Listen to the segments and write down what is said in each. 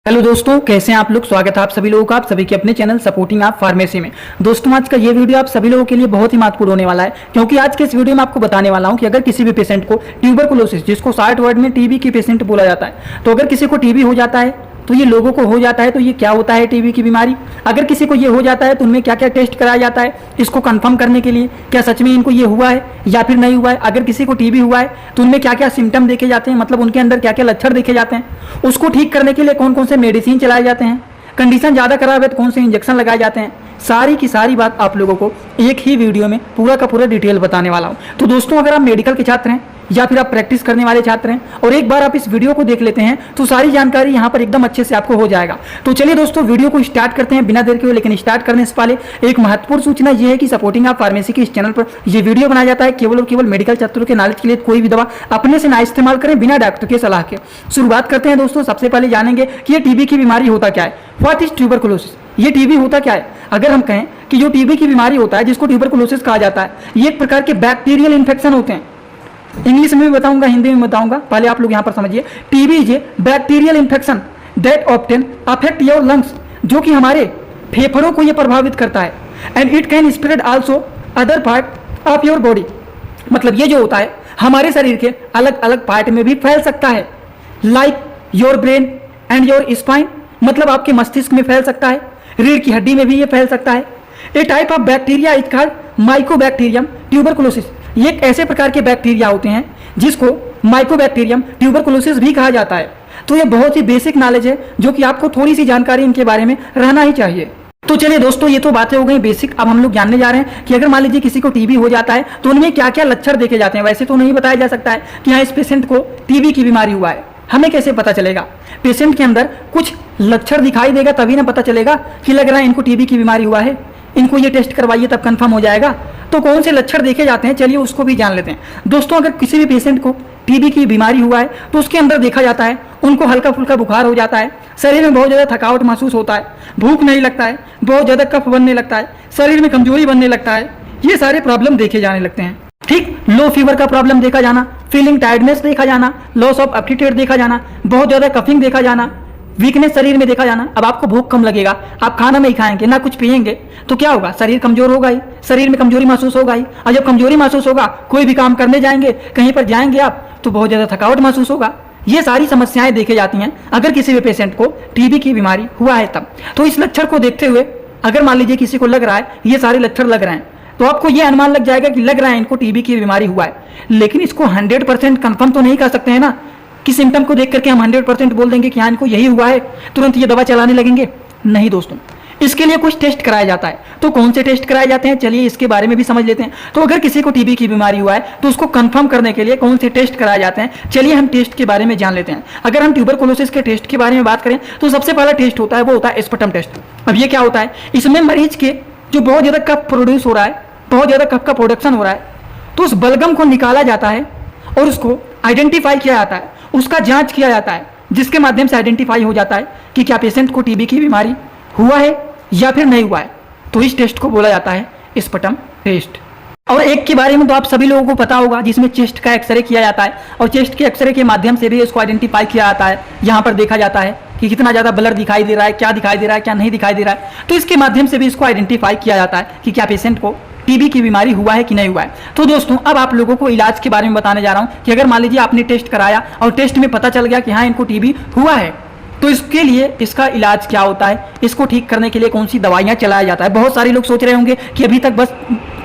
Hello दोस्तों, कैसे हैं आप लोग। स्वागत है आप सभी लोगों का आप सभी के अपने चैनल सपोर्टिंग आप फार्मेसी में। दोस्तों, आज का ये वीडियो आप सभी लोगों के लिए बहुत ही महत्वपूर्ण होने वाला है, क्योंकि आज के इस वीडियो में आपको बताने वाला हूं कि अगर किसी भी पेशेंट को ट्यूबरकुलोसिस, जिसको शॉर्ट वर्ड में टीबी की पेशेंट बोला जाता है, तो अगर किसी को टीबी हो जाता है तो ये लोगों को हो जाता है, तो ये क्या होता है टीबी की बीमारी। अगर किसी को ये हो जाता है तो उनमें क्या क्या टेस्ट कराया जाता है इसको कंफर्म करने के लिए, क्या सच में इनको ये हुआ है या फिर नहीं हुआ है। अगर किसी को टीबी हुआ है तो उनमें क्या क्या सिम्टम देखे जाते हैं, मतलब उनके अंदर क्या क्या लक्षण देखे जाते हैं, उसको ठीक करने के लिए कौन कौन से मेडिसिन चलाए जाते हैं, कंडीशन ज़्यादा खराब है तो कौन से इंजेक्शन लगाए जाते हैं, सारी की सारी बात आप लोगों को एक ही वीडियो में पूरा का पूरा डिटेल बताने वाला हूं। तो दोस्तों, अगर आप मेडिकल के छात्र हैं या फिर आप प्रैक्टिस करने वाले छात्र हैं और एक बार आप इस वीडियो को देख लेते हैं तो सारी जानकारी यहाँ पर एकदम अच्छे से आपको हो जाएगा। तो चलिए दोस्तों, वीडियो को स्टार्ट करते हैं बिना देर के हुए। लेकिन स्टार्ट करने से पहले एक महत्वपूर्ण सूचना यह है कि सपोर्टिंग आप फार्मेसी के इस चैनल पर यह वीडियो बनाया जाता है केवल और केवल मेडिकल छात्रों के नॉलेज के लिए। कोई भी दवा अपने से ना इस्तेमाल करें बिना डॉक्टर के सलाह के। शुरुआत करते हैं दोस्तों। सबसे पहले जानेंगे कि ये टीबी की बीमारी होता क्या है। व्हाट इज ट्यूबरकुलोसिस, ये टीबी होता क्या है। अगर हम कहें कि जो टीबी की बीमारी होता है, जिसको ट्यूबरकुलोसिस कहा जाता है, ये एक प्रकार के बैक्टीरियल इन्फेक्शन होते हैं। इंग्लिश में भी बताऊंगा, हिंदी में बताऊंगा, पहले आप लोग यहां पर समझिए। TB is a bacterial infection that often affect your lungs, जो कि हमारे फेफड़ों को ये प्रभावित करता है। And it can spread also other part of your body, मतलब ये जो होता है हमारे शरीर के अलग अलग पार्ट में भी फैल सकता है। Like your brain and your spine, मतलब आपके मस्तिष्क में फैल सकता है, रीढ़ की हड्डी में भी ये फैल सकता है। A type of bacteria is called mycobacterium tuberculosis, ये एक ऐसे प्रकार के बैक्टीरिया होते हैं जिसको माइकोबैक्टीरियम ट्यूबरकुलोसिस भी कहा जाता है। तो ये बहुत ही बेसिक नॉलेज है जो कि आपको थोड़ी सी जानकारी इनके बारे में रहना ही चाहिए। तो चलिए दोस्तों, ये तो बातें हो गई बेसिक। अब हम लोग जानने जा रहे हैं कि अगर मान लीजिए किसी को टीबी हो जाता है तो उनमें क्या क्या लक्षण देखे जाते हैं। वैसे तो नहीं बताया जा सकता है कि हाँ, इस पेशेंट को टीबी की बीमारी हुआ है। हमें कैसे पता चलेगा? पेशेंट के अंदर कुछ लक्षण दिखाई देगा तभी ना पता चलेगा कि लग रहा है इनको टीबी की बीमारी हुआ है, इनको ये टेस्ट करवाइए तब कंफर्म हो जाएगा। तो कौन से लक्षण देखे जाते हैं, चलिए उसको भी जान लेते हैं। दोस्तों, अगर किसी भी पेशेंट को टीबी की बीमारी हुआ है तो उसके अंदर देखा जाता है उनको हल्का फुल्का बुखार हो जाता है, शरीर में बहुत ज़्यादा थकावट महसूस होता है, भूख नहीं लगता है, बहुत ज़्यादा कफ बनने लगता है, शरीर में कमजोरी बनने लगता है, ये सारे प्रॉब्लम देखे जाने लगते हैं। ठीक, लो फीवर का प्रॉब्लम देखा जाना, फीलिंग टायर्डनेस देखा जाना, लॉस ऑफ एपेटाइट देखा जाना, बहुत ज़्यादा कफिंग देखा जाना, वीकनेस शरीर में देखा जाना। अब आपको भूख कम लगेगा, आप खाना नहीं खाएंगे ना कुछ पिएंगे तो क्या होगा? शरीर कमजोर होगा ही, शरीर में कमजोरी महसूस होगा ही। और जब कमजोरी महसूस होगा, कोई भी काम करने जाएंगे, कहीं पर जाएंगे आप, तो बहुत ज़्यादा थकावट महसूस होगा। ये सारी समस्याएं देखी जाती हैं अगर किसी भी पेशेंट को टीबी की बीमारी हुआ है तब। तो इस लक्षण को देखते हुए अगर मान लीजिए किसी को लग रहा है ये सारे लक्षण लग रहे हैं तो आपको ये अनुमान लग जाएगा कि लग रहा है इनको टीबी की बीमारी हुआ है। लेकिन इसको 100% कंफर्म तो नहीं कर सकते हैं ना कि सिम्टम को देख करके हम 100% बोल देंगे कि हाँ इनको यही हुआ है, तुरंत ये दवा चलाने लगेंगे। नहीं दोस्तों, इसके लिए कुछ टेस्ट कराया जाता है। तो कौन से टेस्ट कराए जाते हैं, चलिए इसके बारे में भी समझ लेते हैं। तो अगर किसी को टीबी की बीमारी हुआ है तो उसको कंफर्म करने के लिए कौन से टेस्ट कराए जाते हैं, चलिए हम टेस्ट के बारे में जान लेते हैं। अगर हम ट्यूबरकुलोसिस के टेस्ट के बारे में बात करें तो सबसे पहला टेस्ट होता है वो होता है स्पटम टेस्ट। अब ये क्या होता है? इसमें मरीज के जो बहुत ज़्यादा कफ प्रोड्यूस हो रहा है, बहुत ज़्यादा कफ का प्रोडक्शन हो रहा है, तो उस बलगम को निकाला जाता है और उसको आइडेंटिफाई किया जाता है, उसका जांच किया जाता है, जिसके माध्यम से आइडेंटिफाई हो जाता है कि क्या पेशेंट को टीबी की बीमारी हुआ है या फिर नहीं हुआ है। तो इस टेस्ट को बोला जाता है स्पटम टेस्ट। और एक के बारे में तो आप सभी लोगों को पता होगा, जिसमें चेस्ट का एक्सरे किया जाता है और चेस्ट के एक्सरे के माध्यम से भी इसको आइडेंटिफाई किया जाता है। यहाँ पर देखा जाता है कि कितना ज़्यादा ब्लर दिखाई दे रहा है, क्या दिखाई दे रहा है, क्या नहीं दिखाई दे रहा है। तो इसके माध्यम से भी इसको आइडेंटिफाई किया जाता है कि क्या पेशेंट को टीबी की बीमारी हुआ है कि नहीं हुआ है। तो दोस्तों, अब आप लोगों को इलाज के बारे में बताने जा रहा हूं कि अगर मान लीजिए आपने टेस्ट कराया और टेस्ट में पता चल गया कि हाँ इनको टीबी हुआ है, तो इसके लिए इसका इलाज क्या होता है, इसको ठीक करने के लिए कौन सी दवाइयाँ चलाया जाता है। बहुत सारे लोग सोच रहे होंगे कि अभी तक बस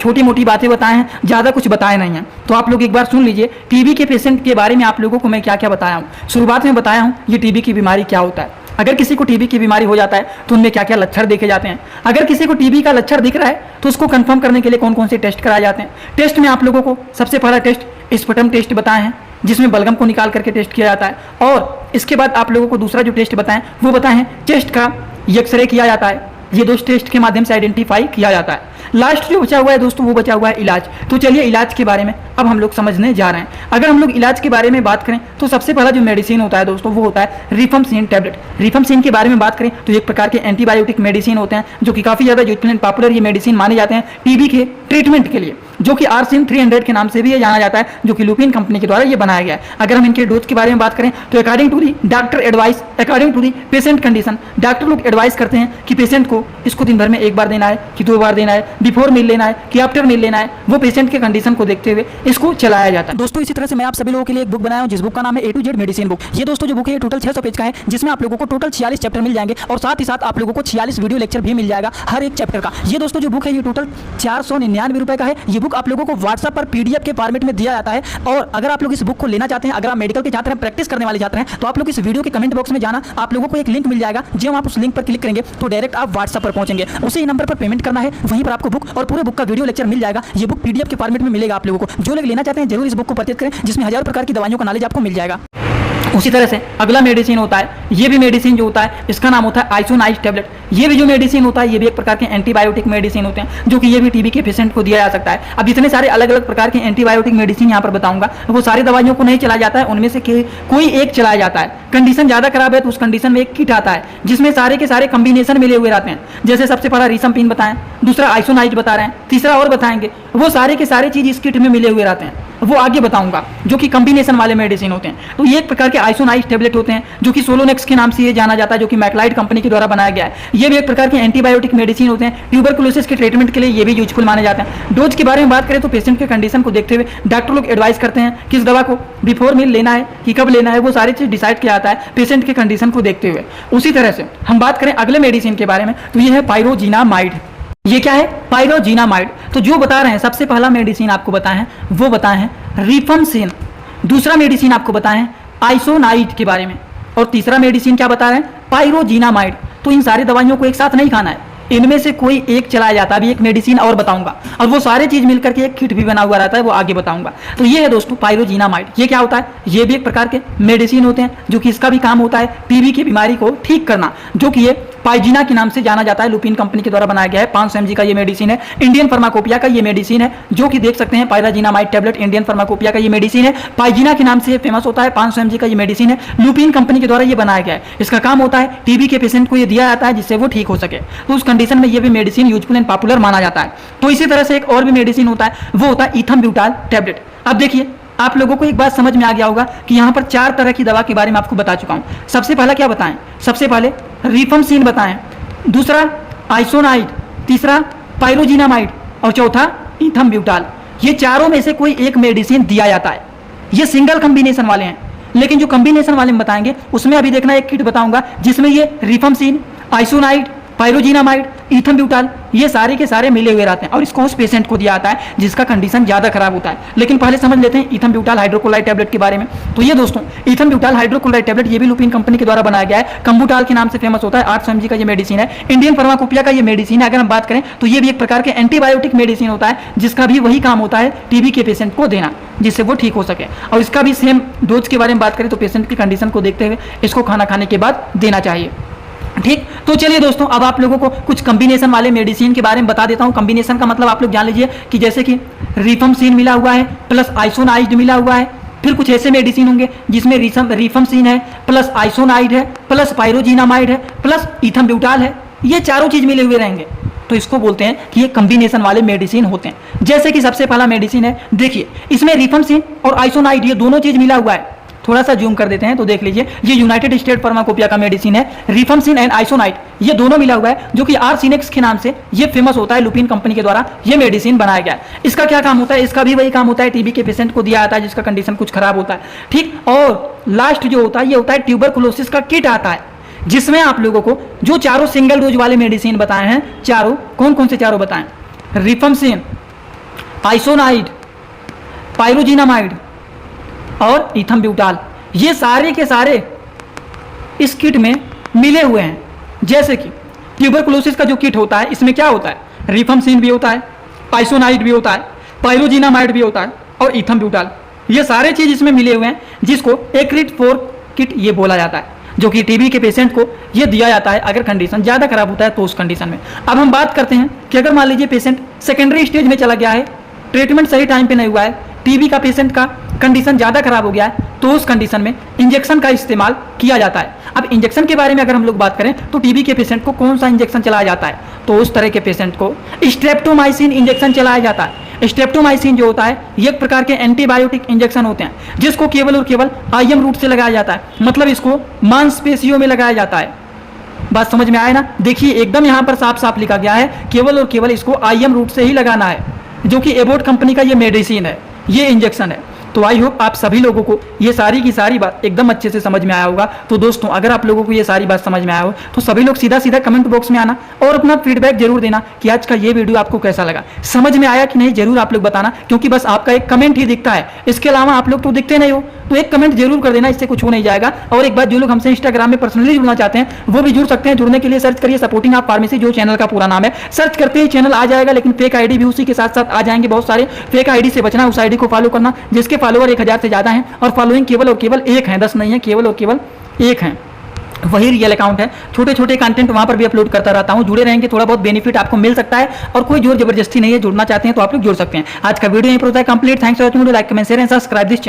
छोटी मोटी बातें बताए हैं, ज़्यादा कुछ बताए नहीं हैं। तो आप लोग एक बार सुन लीजिए टीबी के पेशेंट के बारे में आप लोगों को मैं क्या क्या बताया हूँ। शुरुआत में बताया हूँ ये टीबी की बीमारी क्या होता है। अगर किसी को टीबी की बीमारी हो जाता है तो उनमें क्या क्या लक्षण देखे जाते हैं। अगर किसी को टीबी का लक्षण दिख रहा है तो उसको कंफर्म करने के लिए कौन कौन से टेस्ट कराए जाते हैं। टेस्ट में आप लोगों को सबसे पहला टेस्ट स्पटम टेस्ट बताए हैं, जिसमें बलगम को निकाल करके टेस्ट किया जाता है। और इसके बाद आप लोगों को दूसरा जो टेस्ट बताएं वो बताए हैं चेस्ट का एक्सरे किया जाता है। ये दो टेस्ट के माध्यम से आइडेंटिफाई किया जाता है। लास्ट जो बचा हुआ है दोस्तों वो बचा हुआ है इलाज। तो चलिए इलाज के बारे में अब हम लोग समझने जा रहे हैं। अगर हम लोग इलाज के बारे में बात करें तो सबसे पहला जो मेडिसिन होता है दोस्तों वो होता है रिफाम्पिसिन टैबलेट। रिफाम्पिसिन के बारे में बात करें तो एक प्रकार के एंटीबायोटिक मेडिसिन होते हैं जो कि काफ़ी ज़्यादा यूजफुल एंड पॉपुलर ये मेडिसिन माने जाते हैं टीबी के ट्रीटमेंट के लिए। जो कि आर्सिन 300 के नाम से भी ये जाना जाता है, जो कि लुपिन कंपनी के द्वारा ये बनाया गया है। अगर हम इनके डोज के बारे में बात करें तो according to the doctor advice, according to the patient condition, doctor लोग एडवाइस करते हैं कि पेशेंट को इसको दिन भर में 1 बार देना है कि 2 बार देना है, बिफोर मील लेना है कि आफ्टर मील लेना है, वो पेशेंट के कंडीशन को देखते हुए इसको चलाया जाता है। दोस्तों इसी तरह से मैं आप सभी लोगों के लिए एक बुक बनाया हूं, जिस बुक का नाम है A to Z medicine book. ये दोस्तों जो बुक है ये टोटल 600 पेज का है, जिसमें आप लोगों को टोटल 46 चैप्टर मिल जाएंगे और साथ ही साथ आप लोगों को 46 वीडियो लेक्चर भी मिल जाएगा हर एक चैप्टर का। ये दोस्तों जो बुक है ये टोटल 499 रुपए का है। ये बुक आप लोगों को व्हाट्सएप पर PDF के फॉर्मेट में दिया जाता है। और अगर आप लोग इस बुक को लेना चाहते हैं, अगर आप मेडिकल के छात्र हैं, प्रैक्टिस करने वाले छात्र हैं, तो आप लोग इस वीडियो के कमेंट बॉक्स में जाना, आप लोगों को एक लिंक मिल जाएगा। जब आप उस लिंक पर क्लिक करेंगे तो डायरेक्ट आप व्हाट्सएप पर पहुंचेंगे, उसी नंबर पर पेमेंट करना है, वहीं पर आपको बुक और पूरे बुक का वीडियो लेक्चर मिल जाएगा। ये बुक PDF के फॉर्मेट में मिलेगा आप लोगों को। जो लोग लेना चाहते हैं जरूर इस बुक को परचेज करें, जिसमें हजारों प्रकार की दवाइयों का नॉलेज आपको मिल जाएगा। उसी तरह से अगला मेडिसिन होता है, ये भी मेडिसिन जो होता है इसका नाम होता है आइसोनाइज टैबलेट। ये भी जो मेडिसिन होता है ये भी एक प्रकार के एंटीबायोटिक मेडिसिन होते हैं, जो कि ये भी टीबी के पेशेंट को दिया जा सकता है। अब जितने सारे अलग अलग प्रकार के एंटीबायोटिक मेडिसिन यहाँ पर बताऊंगा, वो सारी दवाइयों को नहीं चलाया जाता है, उनमें से कोई एक चलाया जाता है। कंडीशन ज्यादा खराब है तो उस कंडीशन में एक किट आता है, जिसमें सारे के सारे कॉम्बिनेशन मिले हुए रहते हैं। जैसे सबसे पहला रिसमपिन बताएं, दूसरा आइसोनाइज बता रहे हैं, तीसरा और बताएंगे, वो सारे के सारे चीज इस किट में मिले हुए रहते हैं, वो आगे बताऊंगा, जो कि कॉम्बिनेशन वाले मेडिसिन होते हैं। तो ये एक प्रकार के आइसोनाइज टैबलेट होते हैं, जो कि सोलोनेक्स के नाम से ये जाना जाता है, जो कि मैकलाइड कंपनी के द्वारा बनाया गया है। ये भी एक प्रकार के एंटीबायोटिक मेडिसिन होते हैं, ट्यूबरकुलोसिस के ट्रीटमेंट के लिए ये भी यूजफुल माने जाते हैं। डोज के बारे में बात करें तो पेशेंट के कंडीशन को देखते हुए डॉक्टर लोग एडवाइस करते हैं किस दवा को बिफोर मील लेना है कि कब लेना है, वो सारी चीज डिसाइड किया जाता है पेशेंट के कंडीशन को देखते हुए। उसी तरह से हम बात करें अगले मेडिसिन के बारे में तो ये है पायरोजिनामाइड। ये क्या है? पायरोजिनामाइड। तो जो बता रहे हैं सबसे पहला मेडिसिन आपको बताए हैं वो बताए हैं रिफमसिन, दूसरा मेडिसिन आपको बताए हैं आइसोनाइड के बारे में, और तीसरा मेडिसिन क्या बता रहे हैं? पायरोजिनामाइड। तो इन सारी दवाइयों को एक साथ नहीं खाना है, इनमें से कोई एक चलाया जाता है। अभी एक मेडिसिन और बताऊंगा, और वो सारे चीज मिलकर के एक किट भी बना हुआ रहता है, वो आगे बताऊंगा। तो ये है दोस्तों पायरोजिनामाइड। ये क्या होता है? ये भी एक प्रकार के मेडिसिन होते हैं, जो कि इसका भी काम होता है टीबी की बीमारी को ठीक करना, जो कि ये पाइजिना के नाम से जाना जाता है। लुपिन कंपनी के द्वारा बनाया गया है। 500 mg का ये मेडिसिन है। इंडियन फार्माकोपिया का ये मेडिसिन है, जो कि देख सकते हैं पायरोजिनामाइड टैबलेट इंडियन फार्माकोपिया का ये मेडिसिन है। पाइजिना के नाम से फेमस होता है। 500 mg का ये मेडिसिन है, लुपिन कंपनी के द्वारा ये बनाया गया है। इसका काम होता है टीबी के पेशेंट को ये दिया जाता है, जिससे वो ठीक हो सके। तो उस कंडीशन में ये भी मेडिसिन यूजफुल एंड पॉपुलर माना जाता है। तो इसी तरह से एक और भी मेडिसिन होता है, वो होता है इथम्ब्यूटाल टैबलेट। अब देखिए आप लोगों को एक बात समझ में आ गया होगा कि यहाँ पर 4 तरह की दवा के बारे में आपको बता चुका हूँ। सबसे पहला क्या बताएं? सबसे पहले रिफमसिन बताएं, दूसरा आइसोनाइड, तीसरा पायरोजिनामाइड और चौथा इथम्ब्यूटाल। ये चारों में से कोई एक मेडिसिन दिया जाता है। ये सिंगल कॉम्बिनेशन वाले हैं, लेकिन जो कॉम्बिनेशन वाले में बताएंगे उसमें अभी देखना एक किट बताऊंगा, जिसमें ये रिफमसिन, आइसोनाइड, पायरोजिनामाइड, इथम्ब्यूटाल ये सारे के सारे मिले हुए रहते हैं, और इसको उस पेशेंट को दिया जाता है जिसका कंडीशन ज़्यादा खराब होता है। लेकिन पहले समझ लेते हैं इथम्ब्यूटाल हाइड्रोक्लोराइड टैबलेट के बारे में। तो ये दोस्तों इथम्ब्यूटाल हाइड्रोक्लोराइड टैबलेट ये भी लुपिन कंपनी के द्वारा बनाया गया है। कम्बुटाल के नाम से फेमस होता है। 800 mg का ये मेडिसिन है। इंडियन फार्माकोपिया का ये मेडिसिन है। अगर हम बात करें तो ये भी एक प्रकार के एंटीबायोटिक मेडिसिन होता है, जिसका भी वही काम होता है टीबी के पेशेंट को देना, जिससे वो ठीक हो सके। और इसका भी सेम डोज के बारे में बात करें तो पेशेंट की कंडीशन को देखते हुए इसको खाना खाने के बाद देना चाहिए। ठीक, तो चलिए दोस्तों अब आप लोगों को कुछ कॉम्बिनेशन वाले मेडिसिन के बारे में बता देता हूं। कॉम्बिनेशन का मतलब आप लोग जान लीजिए कि जैसे कि रिफमसिन मिला हुआ है प्लस आइसोनाइड मिला हुआ है, फिर कुछ ऐसे मेडिसिन होंगे जिसमें रिफमसिन है प्लस आइसोनाइड है प्लस पायरोजिनामाइड है प्लस इथम्ब्यूटाल है। ये चारों चीज मिले हुए रहेंगे, तो इसको बोलते हैं कि ये कॉम्बिनेशन वाले मेडिसिन होते हैं। जैसे कि सबसे पहला मेडिसिन है, देखिए इसमें रिफमसिन और आइसोनाइड ये दोनों चीज मिला हुआ है। थोड़ा सा जूम कर देते हैं तो देख लीजिए, ये यूनाइटेड स्टेट फार्माकोपिया का मेडिसिन है। रिफमसिन एंड आइसोनाइड ये दोनों मिला हुआ है, जो कि आर्सिनेक्स के नाम से ये फेमस होता है। लुपिन कंपनी के द्वारा ये मेडिसिन बनाया गया है। इसका क्या काम होता है? इसका भी वही काम होता है, टीबी के पेशेंट को दिया जाता है जिसका कंडीशन कुछ खराब होता है। ठीक, और लास्ट जो होता है ये होता है ट्यूबरकुलोसिस का किट आता है, जिसमें आप लोगों को जो चारों सिंगल डोज वाले मेडिसिन बताए हैं, चारों कौन कौन से चारों बताएं? रिफमसिन, आइसोनाइड, पायरोजिनामाइड और इथम्ब्यूटाल, ये सारे के सारे इस किट में मिले हुए हैं। जैसे कि ट्यूबरकुलोसिस का जो किट होता है इसमें क्या होता है? रिफमसिन भी होता है, आइसोनाइड भी होता है, पायरोजिनामाइड भी होता है और इथम्ब्यूटाल, ये सारे चीज इसमें मिले हुए हैं, जिसको एक्रिट 4 किट ये बोला जाता है, जो कि टीबी के पेशेंट को ये दिया जाता है अगर कंडीशन ज़्यादा खराब होता है तो उस कंडीशन में। अब हम बात करते हैं कि अगर मान लीजिए पेशेंट सेकेंडरी स्टेज में चला गया है, ट्रीटमेंट सही टाइम पे नहीं हुआ है, टीबी का पेशेंट का कंडीशन ज़्यादा खराब हो गया है, तो उस कंडीशन में इंजेक्शन का इस्तेमाल किया जाता है। अब इंजेक्शन के बारे में अगर हम लोग बात करें तो टीबी के पेशेंट को कौन सा इंजेक्शन चलाया जाता है, तो उस तरह के पेशेंट को स्ट्रेप्टोमाइसिन इंजेक्शन चलाया जाता है। स्ट्रेप्टोमाइसिन जो होता है ये एक प्रकार के एंटीबायोटिक इंजेक्शन होते हैं जिसको केवल और केवल आईएम रूट से लगाया जाता है, मतलब इसको मांसपेशियों में लगाया जाता है। बात समझ में आए ना? देखिए एकदम यहां पर साफ साफ लिखा गया है केवल और केवल इसको आईएम रूट से ही लगाना है, जो कि एबोट कंपनी का ये मेडिसिन है, ये इंजेक्शन है। तो आई होप आप सभी लोगों को ये सारी की सारी बात एकदम अच्छे से समझ में आया होगा। तो दोस्तों अगर आप लोगों को ये सारी बात समझ में आया हो तो सभी लोग सीधा सीधा कमेंट बॉक्स में आना और अपना फीडबैक जरूर देना कि आज का ये वीडियो आपको कैसा लगा, समझ में आया कि नहीं जरूर आप लोग बताना, क्योंकि बस आपका एक कमेंट ही दिखता है, इसके अलावा आप लोग तो दिखते नहीं हो। तो एक कमेंट जरूर कर देना, इससे कुछ हो नहीं जाएगा। और एक बात, जो लोग हमसे इंस्टाग्राम में पर्सनली जुड़ना चाहते हैं वो भी जुड़ सकते हैं। जुड़ने के लिए सर्च करिए सपोर्टिंग आप फार्मेसी, जो चैनल का पूरा नाम है। सर्च करते ही चैनल आ जाएगा, लेकिन फेक आईडी भी उसी के साथ साथ आ जाएंगे बहुत सारे। फेक आईडी से बचना, उस आईडी को फॉलो करना जिसके फॉलोअर 1000 से ज्यादा हैं और फॉलोइंग केवल और केवल 1 है, 10 नहीं है, केवल और केवल 1 है। वही रियल अकाउंट है। छोटे छोटे कंटेंट वहां पर भी अपलोड करता रहता हूं, जुड़े रहेंगे, थोड़ा बहुत बेनिफिट आपको मिल सकता है और कोई जोर जबरदस्ती नहीं है। जुड़ना चाहते हैं तो आप लोग जुड़ सकते हैं। आज का वीडियो यहीं पर होता है complete. Thanks for watching, like comment share and subscribe this.